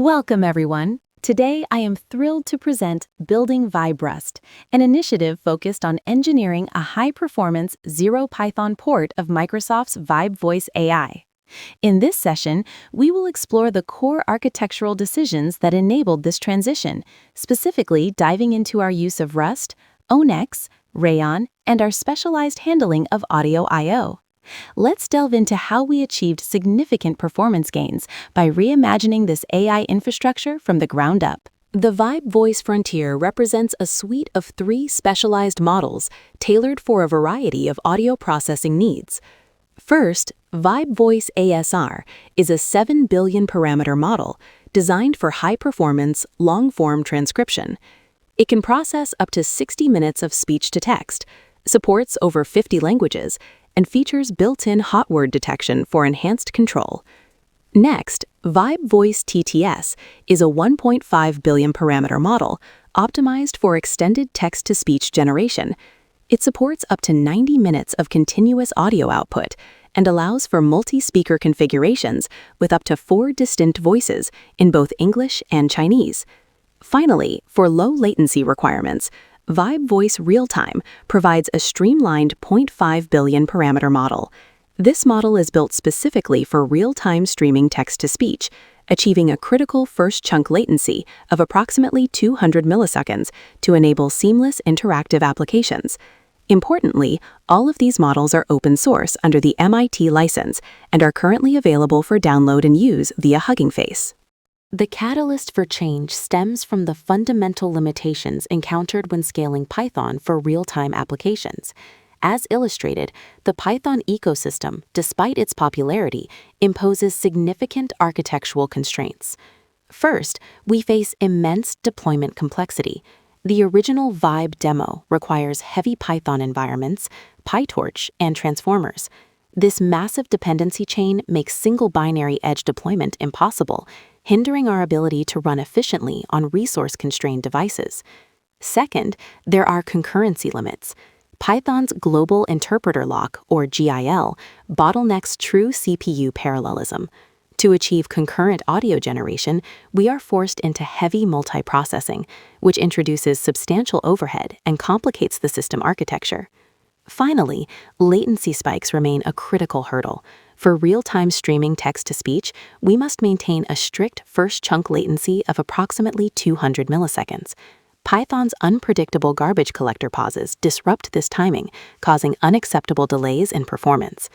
Welcome, everyone. Today, I am thrilled to present Building VibeRust, an initiative focused on engineering a high-performance zero-Python port of Microsoft's VibeVoice AI. In this session, we will explore the core architectural decisions that enabled this transition, specifically diving into our use of Rust, ONNX, Rayon, and our specialized handling of audio I/O. Let's delve into how we achieved significant performance gains by reimagining this AI infrastructure from the ground up. The VibeVoice frontier represents a suite of 3 specialized models tailored for a variety of audio processing needs. First, VibeVoice ASR is a 7 billion parameter model designed for high-performance, long-form transcription. It can process up to 60 minutes of speech to text, supports over 50 languages, and features built-in hot word detection for enhanced control. Next, VibeVoice TTS is a 1.5 billion parameter model optimized for extended text-to-speech generation. It supports up to 90 minutes of continuous audio output and allows for multi-speaker configurations with up to 4 distinct voices in both English and Chinese. Finally, for low latency requirements, VibeVoice Real-Time provides a streamlined 0.5 billion parameter model. This model is built specifically for real-time streaming text-to-speech, achieving a critical first chunk latency of approximately 200 milliseconds to enable seamless interactive applications. Importantly, all of these models are open source under the MIT license and are currently available for download and use via Hugging Face. The catalyst for change stems from the fundamental limitations encountered when scaling Python for real-time applications. As illustrated, the Python ecosystem, despite its popularity, imposes significant architectural constraints. First, we face immense deployment complexity. The original Vibe demo requires heavy Python environments, PyTorch, and transformers. This massive dependency chain makes single binary edge deployment impossible, hindering our ability to run efficiently on resource-constrained devices. Second, there are concurrency limits. Python's Global Interpreter Lock, or GIL, bottlenecks true CPU parallelism. To achieve concurrent audio generation, we are forced into heavy multiprocessing, which introduces substantial overhead and complicates the system architecture. Finally, latency spikes remain a critical hurdle. For real-time streaming text-to-speech, we must maintain a strict first chunk latency of approximately 200 milliseconds. Python's unpredictable garbage collector pauses disrupt this timing, causing unacceptable delays in performance.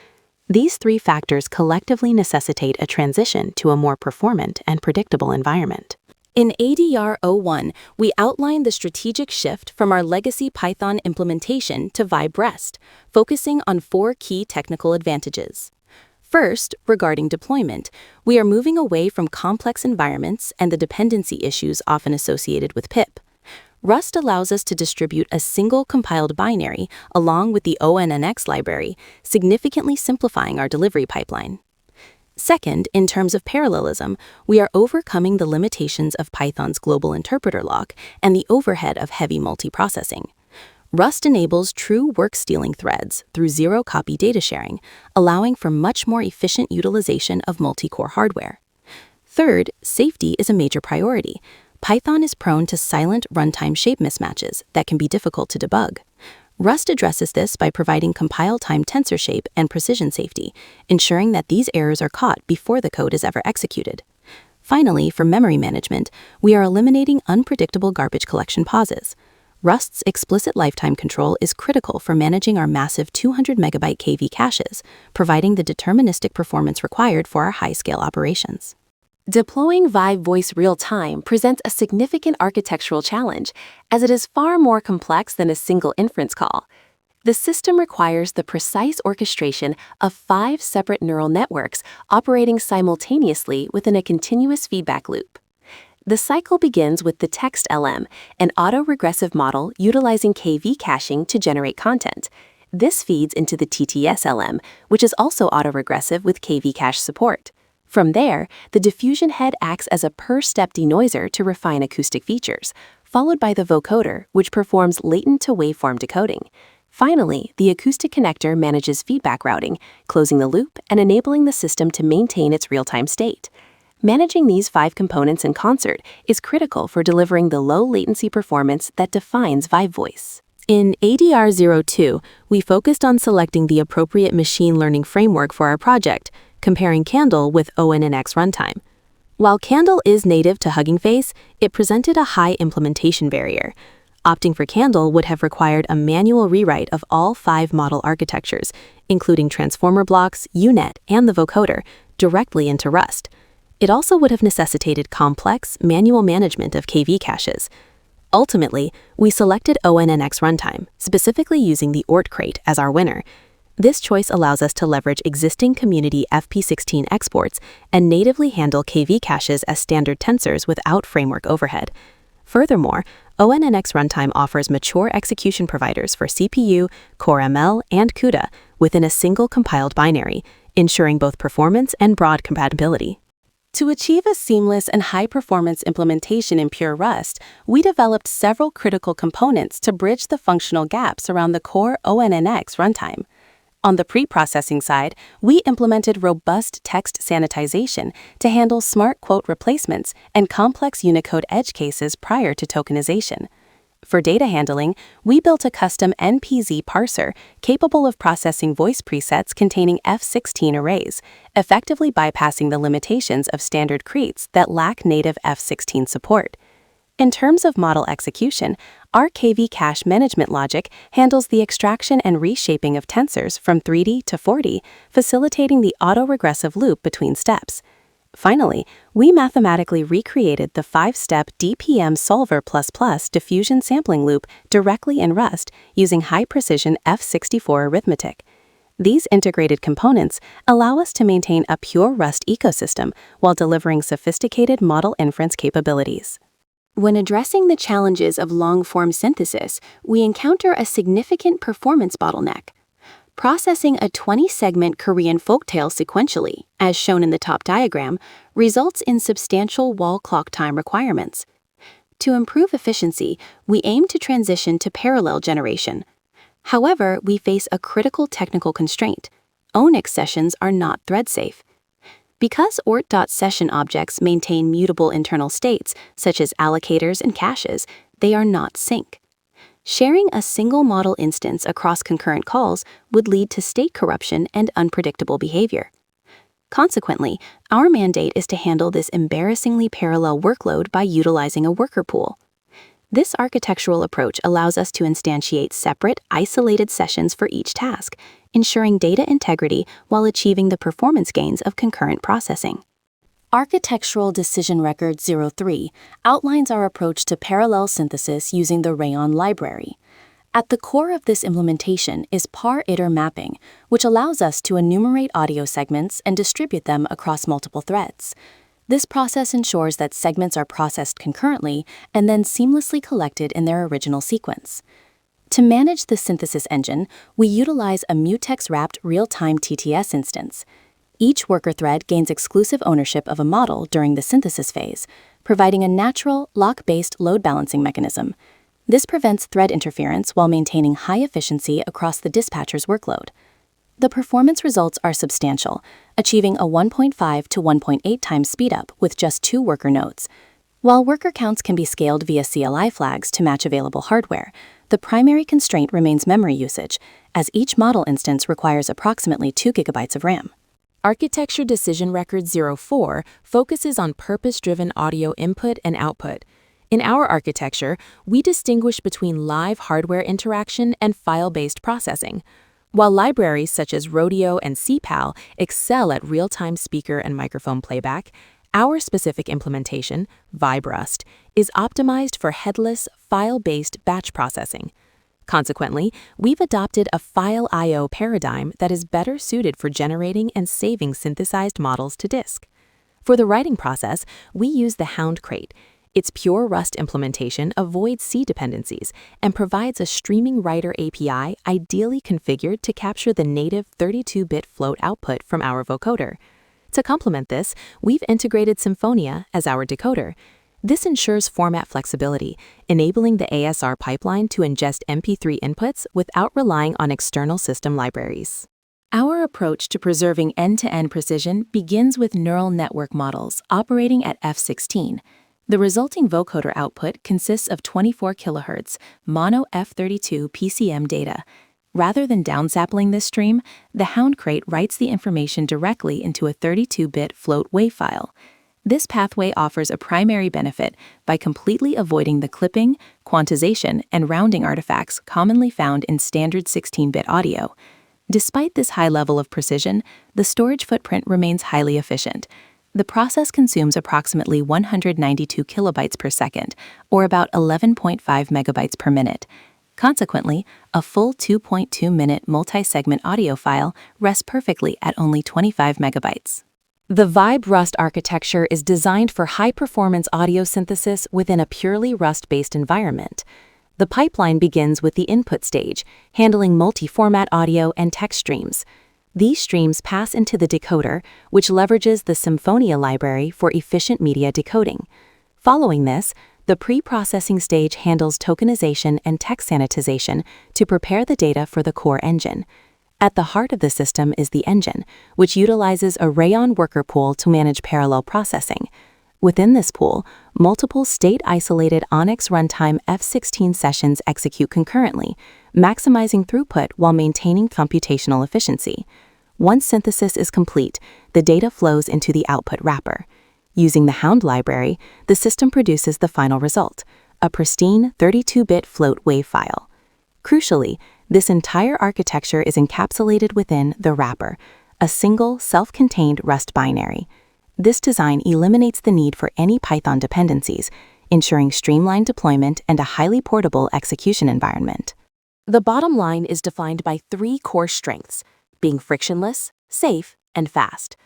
These 3 factors collectively necessitate a transition to a more performant and predictable environment. In ADR 01, we outlined the strategic shift from our legacy Python implementation to VibeRust, focusing on 4 key technical advantages. First, regarding deployment, we are moving away from complex environments and the dependency issues often associated with pip. Rust allows us to distribute a single compiled binary along with the ONNX library, significantly simplifying our delivery pipeline. Second, in terms of parallelism, we are overcoming the limitations of Python's global interpreter lock and the overhead of heavy multiprocessing. Rust enables true work-stealing threads through zero-copy data sharing, allowing for much more efficient utilization of multi-core hardware. Third, safety is a major priority. Python is prone to silent runtime shape mismatches that can be difficult to debug. Rust addresses this by providing compile-time tensor shape and precision safety, ensuring that these errors are caught before the code is ever executed. Finally, for memory management, we are eliminating unpredictable garbage collection pauses. Rust's explicit lifetime control is critical for managing our massive 200 megabyte KV caches, providing the deterministic performance required for our high-scale operations. Deploying VibeVoice Real-Time presents a significant architectural challenge, as it is far more complex than a single inference call. The system requires the precise orchestration of 5 separate neural networks operating simultaneously within a continuous feedback loop. The cycle begins with the text LM, an autoregressive model utilizing KV caching to generate content. This feeds into the TTS LM, which is also autoregressive with KV cache support. From there, the diffusion head acts as a per-step denoiser to refine acoustic features, followed by the vocoder, which performs latent-to-waveform decoding. Finally, the acoustic connector manages feedback routing, closing the loop and enabling the system to maintain its real-time state. Managing these 5 components in concert is critical for delivering the low-latency performance that defines VibeVoice. In ADR02, we focused on selecting the appropriate machine learning framework for our project, comparing Candle with ONNX runtime. While Candle is native to Hugging Face, it presented a high implementation barrier. Opting for Candle would have required a manual rewrite of all 5 model architectures, including transformer blocks, UNet, and the vocoder, directly into Rust. It also would have necessitated complex, manual management of KV caches. Ultimately, we selected ONNX runtime, specifically using the ORT crate as our winner. This choice allows us to leverage existing community FP16 exports and natively handle KV caches as standard tensors without framework overhead. Furthermore, ONNX runtime offers mature execution providers for CPU, Core ML, and CUDA within a single compiled binary, ensuring both performance and broad compatibility. To achieve a seamless and high-performance implementation in pure Rust, we developed several critical components to bridge the functional gaps around the core ONNX runtime. On the pre-processing side, we implemented robust text sanitization to handle smart quote replacements and complex Unicode edge cases prior to tokenization. For data handling, we built a custom NPZ parser capable of processing voice presets containing F16 arrays, effectively bypassing the limitations of standard creates that lack native F16 support. In terms of model execution, our KV cache management logic handles the extraction and reshaping of tensors from 3D to 4D, facilitating the autoregressive loop between steps. Finally, we mathematically recreated the 5-step DPM Solver++ diffusion sampling loop directly in Rust using high-precision F64 arithmetic. These integrated components allow us to maintain a pure Rust ecosystem while delivering sophisticated model inference capabilities. When addressing the challenges of long-form synthesis, we encounter a significant performance bottleneck. Processing a 20-segment Korean folktale sequentially, as shown in the top diagram, results in substantial wall clock time requirements. To improve efficiency, we aim to transition to parallel generation. However, we face a critical technical constraint. ONNX sessions are not thread-safe. Because ORT.session objects maintain mutable internal states, such as allocators and caches, they are not sync. Sharing a single model instance across concurrent calls would lead to state corruption and unpredictable behavior. Consequently, our mandate is to handle this embarrassingly parallel workload by utilizing a worker pool. This architectural approach allows us to instantiate separate, isolated sessions for each task, ensuring data integrity while achieving the performance gains of concurrent processing. Architectural Decision Record 03 outlines our approach to parallel synthesis using the Rayon library. At the core of this implementation is par-iter mapping, which allows us to enumerate audio segments and distribute them across multiple threads. This process ensures that segments are processed concurrently and then seamlessly collected in their original sequence. To manage the synthesis engine, we utilize a mutex-wrapped real-time TTS instance. Each worker thread gains exclusive ownership of a model during the synthesis phase, providing a natural, lock-based load balancing mechanism. This prevents thread interference while maintaining high efficiency across the dispatcher's workload. The performance results are substantial, achieving a 1.5 to 1.8 times speedup with just 2 worker nodes. While worker counts can be scaled via CLI flags to match available hardware, the primary constraint remains memory usage, as each model instance requires approximately 2 GB of RAM. Architecture Decision Record 04 focuses on purpose-driven audio input and output. In our architecture, we distinguish between live hardware interaction and file-based processing. While libraries such as Rodeo and CPAL excel at real-time speaker and microphone playback, our specific implementation, VibeRust, is optimized for headless, file-based batch processing. Consequently, we've adopted a file I/O paradigm that is better suited for generating and saving synthesized models to disk. For the writing process, we use the Hound crate. Its pure Rust implementation avoids C dependencies and provides a streaming writer API ideally configured to capture the native 32-bit float output from our vocoder. To complement this, we've integrated Symphonia as our decoder. This ensures format flexibility, enabling the ASR pipeline to ingest MP3 inputs without relying on external system libraries. Our approach to preserving end-to-end precision begins with neural network models operating at F16. The resulting vocoder output consists of 24 kHz mono F32 PCM data. Rather than downsampling this stream, the Hound crate writes the information directly into a 32-bit float WAV file. This pathway offers a primary benefit by completely avoiding the clipping, quantization, and rounding artifacts commonly found in standard 16-bit audio. Despite this high level of precision, the storage footprint remains highly efficient. The process consumes approximately 192 kilobytes per second, or about 11.5 megabytes per minute. Consequently, a full 2.2-minute multi-segment audio file rests perfectly at only 25 megabytes. The VibeRust architecture is designed for high-performance audio synthesis within a purely Rust-based environment. The pipeline begins with the input stage, handling multi-format audio and text streams. These streams pass into the decoder, which leverages the Symphonia library for efficient media decoding. Following this, the pre-processing stage handles tokenization and text sanitization to prepare the data for the core engine. At the heart of the system is the engine, which utilizes a Rayon worker pool to manage parallel processing. Within this pool, multiple state-isolated Onyx runtime F16 sessions execute concurrently, maximizing throughput while maintaining computational efficiency. Once synthesis is complete, the data flows into the output wrapper. Using the Hound library, the system produces the final result, a pristine 32-bit float WAV file. Crucially, this entire architecture is encapsulated within the wrapper, a single, self-contained Rust binary. This design eliminates the need for any Python dependencies, ensuring streamlined deployment and a highly portable execution environment. The bottom line is defined by three core strengths: being frictionless, safe, and fast.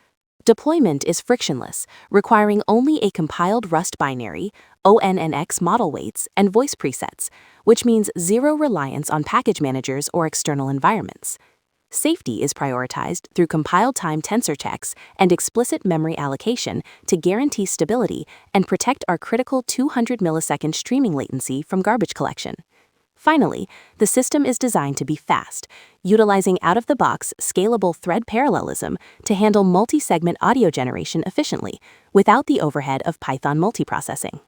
Deployment is frictionless, requiring only a compiled Rust binary, ONNX model weights, and voice presets, which means zero reliance on package managers or external environments. Safety is prioritized through compile-time tensor checks and explicit memory allocation to guarantee stability and protect our critical 200 millisecond streaming latency from garbage collection. Finally, the system is designed to be fast, utilizing out-of-the-box scalable thread parallelism to handle multi-segment audio generation efficiently, without the overhead of Python multiprocessing.